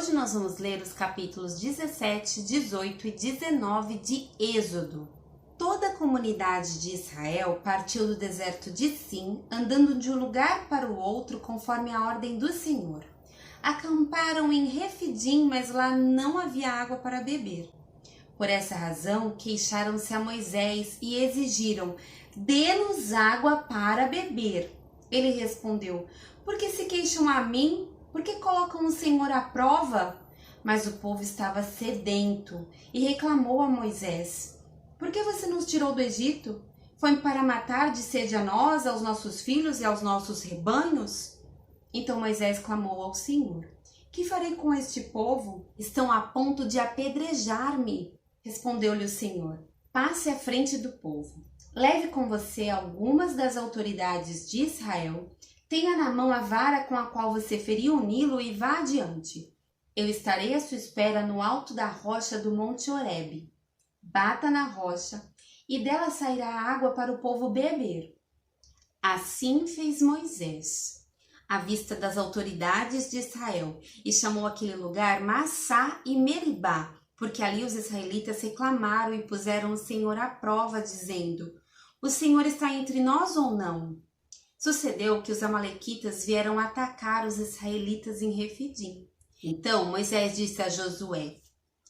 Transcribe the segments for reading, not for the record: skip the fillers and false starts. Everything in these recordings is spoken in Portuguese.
Hoje nós vamos ler os capítulos 17, 18 e 19 de Êxodo. Toda a comunidade de Israel partiu do deserto de Sim, andando de um lugar para o outro conforme a ordem do Senhor. Acamparam em Refidim, mas lá não havia água para beber. Por essa razão, queixaram-se a Moisés e exigiram: dê-nos água para beber. Ele respondeu: por que se queixam a mim? Por que colocam o Senhor à prova? Mas o povo estava sedento e reclamou a Moisés: por que você nos tirou do Egito? Foi para matar de sede a nós, aos nossos filhos e aos nossos rebanhos? Então Moisés clamou ao Senhor: que farei com este povo? Estão a ponto de apedrejar-me. Respondeu-lhe o Senhor: passe à frente do povo. Leve com você algumas das autoridades de Israel. Tenha na mão a vara com a qual você feriu o Nilo e vá adiante. Eu estarei à sua espera no alto da rocha do Monte Horebe. Bata na rocha e dela sairá água para o povo beber. Assim fez Moisés, à vista das autoridades de Israel, e chamou aquele lugar Massá e Meribá, porque ali os israelitas reclamaram e puseram o Senhor à prova, dizendo: o Senhor está entre nós ou não? Sucedeu que os amalequitas vieram atacar os israelitas em Refidim. Então Moisés disse a Josué: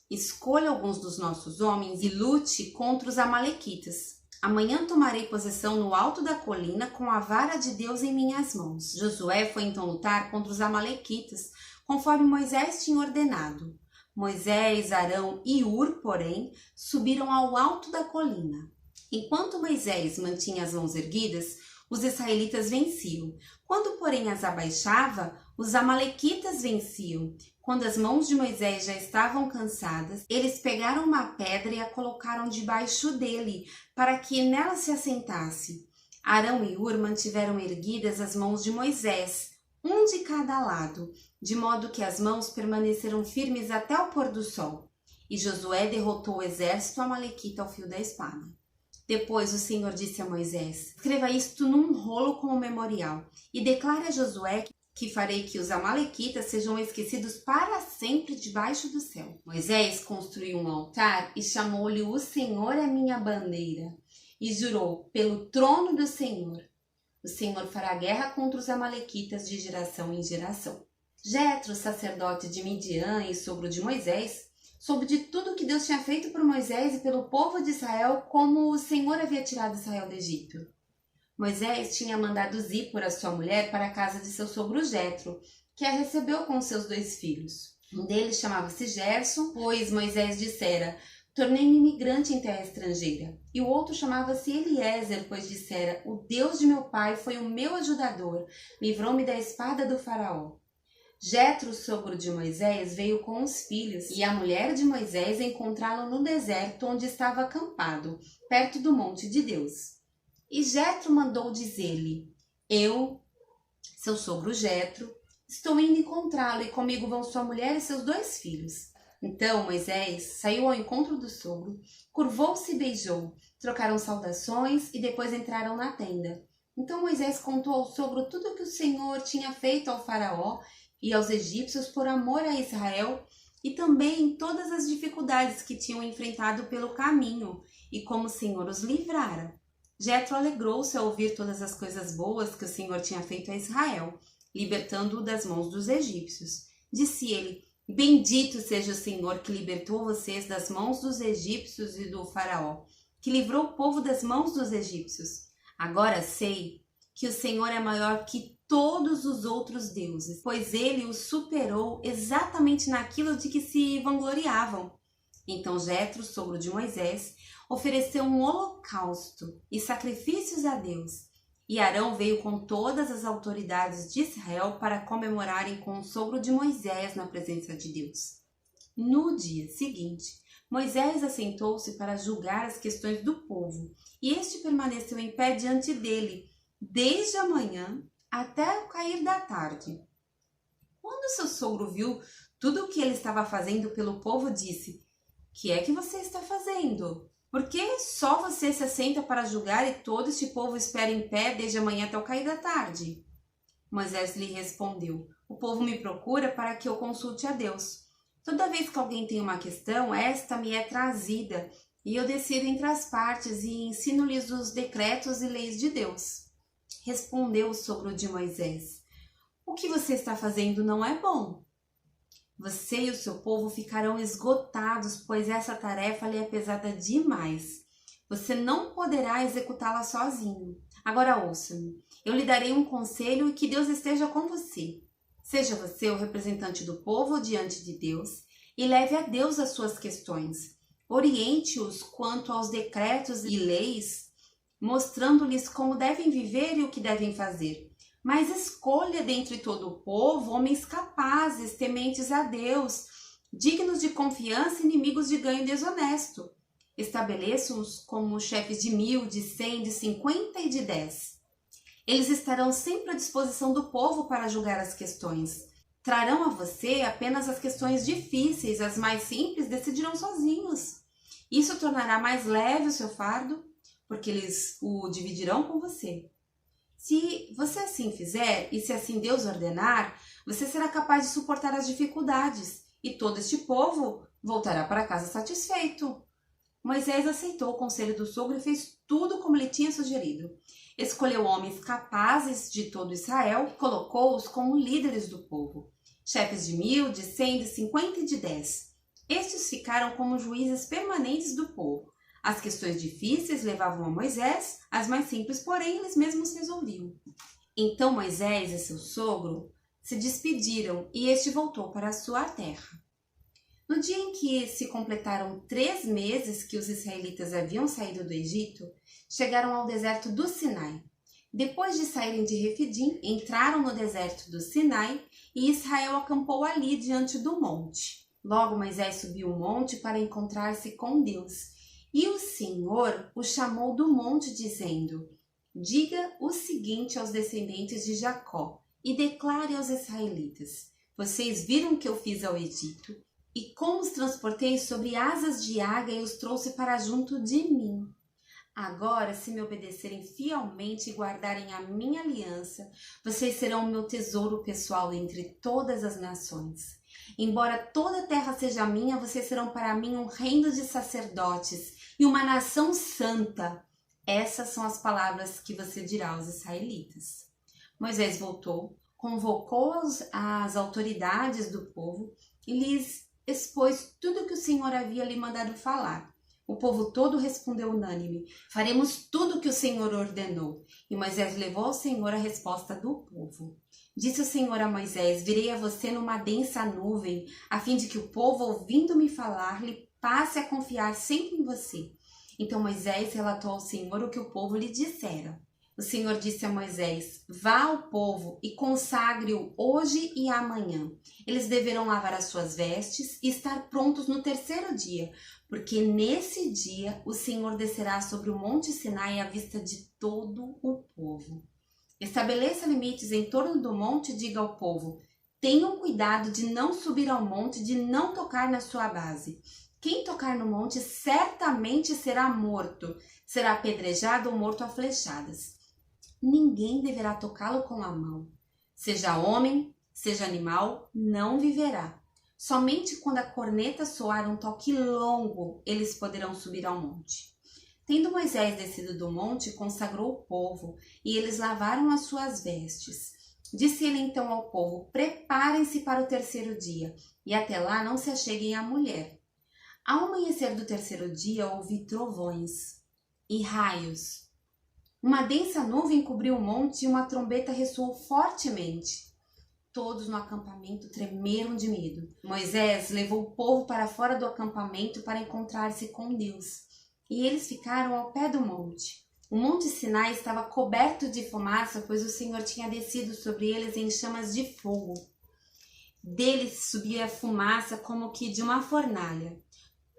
escolha alguns dos nossos homens e lute contra os amalequitas. Amanhã tomarei possessão no alto da colina com a vara de Deus em minhas mãos. Josué foi então lutar contra os amalequitas, conforme Moisés tinha ordenado. Moisés, Arão e Hur, porém, subiram ao alto da colina. Enquanto Moisés mantinha as mãos erguidas, os israelitas venciam. Quando, porém, as abaixava, os amalequitas venciam. Quando as mãos de Moisés já estavam cansadas, eles pegaram uma pedra e a colocaram debaixo dele, para que nela se assentasse. Arão e Hur mantiveram erguidas as mãos de Moisés, um de cada lado, de modo que as mãos permaneceram firmes até o pôr do sol. E Josué derrotou o exército amalequita ao fio da espada. Depois o Senhor disse a Moisés: escreva isto num rolo como memorial e declare a Josué que farei que os amalequitas sejam esquecidos para sempre debaixo do céu. Moisés construiu um altar e chamou-lhe: o Senhor é minha bandeira, e jurou pelo trono do Senhor: o Senhor fará guerra contra os amalequitas de geração em geração. Jetro, sacerdote de Midian e sogro de Moisés, soube de tudo que Deus tinha feito por Moisés e pelo povo de Israel, como o Senhor havia tirado Israel do Egito. Moisés tinha mandado Zípora, sua mulher, para a casa de seu sogro Jetro, que a recebeu com seus 2 filhos. Um deles chamava-se Gerson, pois Moisés dissera: tornei-me imigrante em terra estrangeira. E o outro chamava-se Eliezer, pois dissera: o Deus de meu pai foi o meu ajudador, livrou-me da espada do faraó. Jetro, sogro de Moisés, veio com os filhos, e a mulher de Moisés encontrá-lo no deserto onde estava acampado, perto do monte de Deus. E Jetro mandou dizer-lhe: eu, seu sogro Jetro, estou indo encontrá-lo, e comigo vão sua mulher e seus 2 filhos. Então Moisés saiu ao encontro do sogro, curvou-se e beijou, trocaram saudações e depois entraram na tenda. Então Moisés contou ao sogro tudo o que o Senhor tinha feito ao faraó e aos egípcios por amor a Israel, e também todas as dificuldades que tinham enfrentado pelo caminho e como o Senhor os livrara. Jetro alegrou-se ao ouvir todas as coisas boas que o Senhor tinha feito a Israel, libertando-o das mãos dos egípcios. Disse ele: bendito seja o Senhor que libertou vocês das mãos dos egípcios e do faraó, que livrou o povo das mãos dos egípcios. Agora sei que o Senhor é maior que todos os outros deuses, pois ele os superou exatamente naquilo de que se vangloriavam. Então Jetro, sogro de Moisés, ofereceu um holocausto e sacrifícios a Deus. E Arão veio com todas as autoridades de Israel para comemorarem com o sogro de Moisés na presença de Deus. No dia seguinte, Moisés assentou-se para julgar as questões do povo, e este permaneceu em pé diante dele, desde a manhã até o cair da tarde. Quando seu sogro viu tudo o que ele estava fazendo pelo povo, disse: que é que você está fazendo? Por que só você se assenta para julgar e todo este povo espera em pé desde a manhã até o cair da tarde? Moisés lhe respondeu: O povo me procura para que eu consulte a Deus. Toda vez que alguém tem uma questão, esta me é trazida e eu decido entre as partes e ensino-lhes os decretos e leis de Deus. Respondeu o sogro de Moisés: o que você está fazendo não é bom. Você e o seu povo ficarão esgotados, pois essa tarefa lhe é pesada demais. Você não poderá executá-la sozinho. Agora ouça-me. Eu lhe darei um conselho e que Deus esteja com você. Seja você o representante do povo diante de Deus e leve a Deus as suas questões. Oriente-os quanto aos decretos e leis, mostrando-lhes como devem viver e o que devem fazer. Mas escolha dentre todo o povo homens capazes, tementes a Deus, dignos de confiança e inimigos de ganho desonesto. Estabeleça-os como chefes de 1000, de 100, de 50 e de 10. Eles estarão sempre à disposição do povo para julgar as questões. Trarão a você apenas as questões difíceis, as mais simples decidirão sozinhos. Isso tornará mais leve o seu fardo, porque eles o dividirão com você. Se você assim fizer, e se assim Deus ordenar, você será capaz de suportar as dificuldades, e todo este povo voltará para casa satisfeito. Moisés aceitou o conselho do sogro e fez tudo como lhe tinha sugerido. Escolheu homens capazes de todo Israel e colocou-os como líderes do povo, chefes de 1000, de 100, de 50 e de 10. Estes ficaram como juízes permanentes do povo. As questões difíceis levavam a Moisés, as mais simples, porém, eles mesmos resolviam. Então Moisés e seu sogro se despediram e este voltou para a sua terra. No dia em que se completaram 3 meses que os israelitas haviam saído do Egito, chegaram ao deserto do Sinai. Depois de saírem de Refidim, entraram no deserto do Sinai e Israel acampou ali diante do monte. Logo Moisés subiu o monte para encontrar-se com Deus. E o Senhor o chamou do monte, dizendo: diga o seguinte aos descendentes de Jacó e declare aos israelitas: vocês viram o que eu fiz ao Egito e como os transportei sobre asas de águia e os trouxe para junto de mim. Agora, se me obedecerem fielmente e guardarem a minha aliança, vocês serão o meu tesouro pessoal entre todas as nações. Embora toda a terra seja minha, vocês serão para mim um reino de sacerdotes e uma nação santa. Essas são as palavras que você dirá aos israelitas. Moisés voltou, convocou as autoridades do povo e lhes expôs tudo o que o Senhor havia lhe mandado falar. O povo todo respondeu unânime: faremos tudo o que o Senhor ordenou. E Moisés levou ao Senhor a resposta do povo. Disse o Senhor a Moisés: virei a você numa densa nuvem, a fim de que o povo, ouvindo-me falar, lhe passe a confiar sempre em você. Então Moisés relatou ao Senhor o que o povo lhe dissera. O Senhor disse a Moisés: vá ao povo e consagre-o hoje e amanhã. Eles deverão lavar as suas vestes e estar prontos no 3º dia, porque nesse dia o Senhor descerá sobre o monte Sinai à vista de todo o povo. Estabeleça limites em torno do monte e diga ao povo: tenham cuidado de não subir ao monte, de não tocar na sua base. Quem tocar no monte certamente será morto, será apedrejado ou morto a flechadas. Ninguém deverá tocá-lo com a mão. Seja homem, seja animal, não viverá. Somente quando a corneta soar um toque longo, eles poderão subir ao monte. Tendo Moisés descido do monte, consagrou o povo, e eles lavaram as suas vestes. Disse ele então ao povo: preparem-se para o 3º dia, e até lá não se acheguem à mulher. Ao amanhecer do 3º dia, ouvi trovões e raios. Uma densa nuvem cobriu o monte e uma trombeta ressoou fortemente. Todos no acampamento tremeram de medo. Moisés levou o povo para fora do acampamento para encontrar-se com Deus. E eles ficaram ao pé do monte. O monte Sinai estava coberto de fumaça, pois o Senhor tinha descido sobre eles em chamas de fogo. Deles subia fumaça como que de uma fornalha.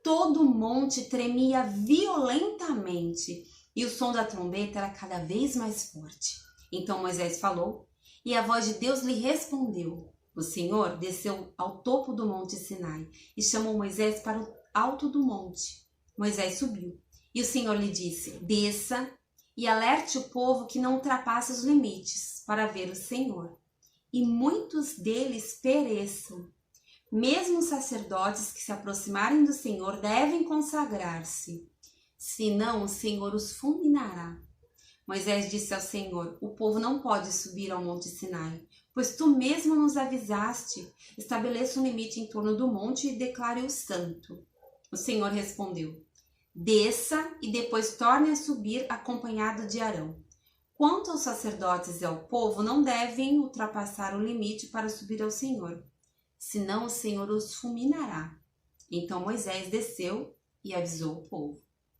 Todo o monte tremia violentamente e o som da trombeta era cada vez mais forte. Então Moisés falou e a voz de Deus lhe respondeu. O Senhor desceu ao topo do monte Sinai e chamou Moisés para o alto do monte. Moisés subiu e o Senhor lhe disse: desça e alerte o povo que não ultrapasse os limites para ver o Senhor. e muitos deles pereçam. Mesmo os sacerdotes que se aproximarem do Senhor devem consagrar-se, senão o Senhor os fulminará. Moisés disse ao Senhor: o povo não pode subir ao monte Sinai, pois tu mesmo nos avisaste. Estabeleça um limite em torno do monte e declare-o santo. O Senhor respondeu: desça e depois torne a subir acompanhado de Arão. Quanto aos sacerdotes e ao povo, não devem ultrapassar o limite para subir ao Senhor, senão o Senhor os fulminará. Então Moisés desceu e avisou o povo.